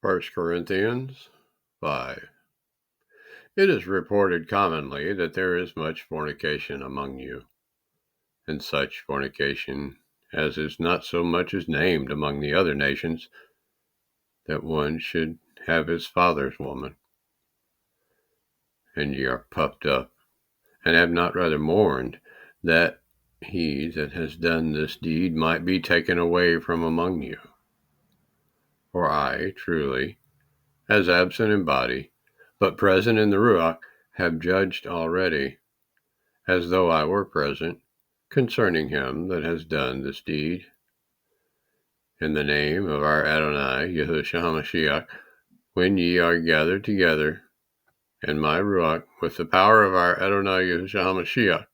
1 Corinthians 5. It is reported commonly that there is much fornication among you, and such fornication as is not so much as named among the other nations, that one should have his father's woman. And ye are puffed up, and have not rather mourned, that he that has done this deed might be taken away from among you. For I, truly, as absent in body, but present in the Ruach, have judged already, as though I were present, concerning him that has done this deed. In the name of our Adonai, YAHUSHA, when ye are gathered together, and my Ruach, with the power of our Adonai, YAHUSHA,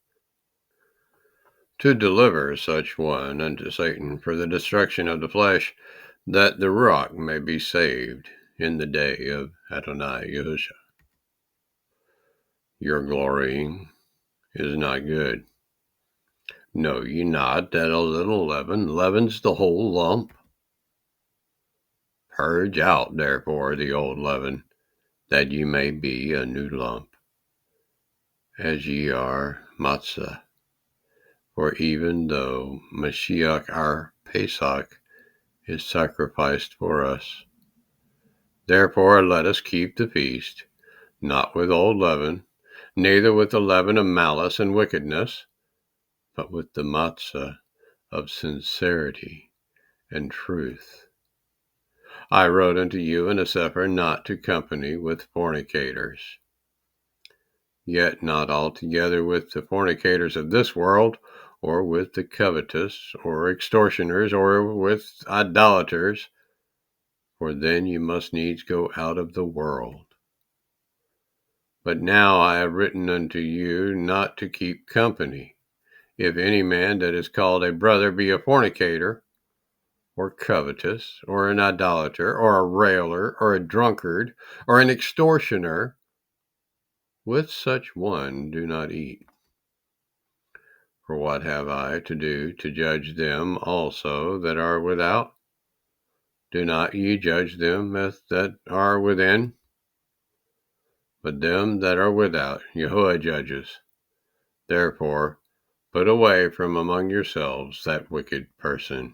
to deliver such one unto Satan for the destruction of the flesh, that the Ruach may be saved in the day of Adonai YAHUSHA. Your glorying is not good. Know ye not that a little leaven leavens the whole lump? Purge out therefore the old leaven, that ye may be a new lump, as ye are matzah. For even though Mashiach our Pesach is sacrificed for us, therefore let us keep the feast, not with old leaven, neither with the leaven of malice and wickedness, but with the matzah of sincerity and truth. I wrote unto you in a Cepher not to company with fornicators, yet not altogether with the fornicators of this world, or with the covetous, or extortioners, or with idolaters, for then you must needs go out of the world. But now I have written unto you not to keep company, if any man that is called a brother be a fornicator, or covetous, or an idolater, or a railer, or a drunkard, or an extortioner, with such one do not eat. For what have I to do to judge them also that are without? Do not ye judge them that are within? But them that are without YAHUAH judges. Therefore put away from among yourselves that wicked person.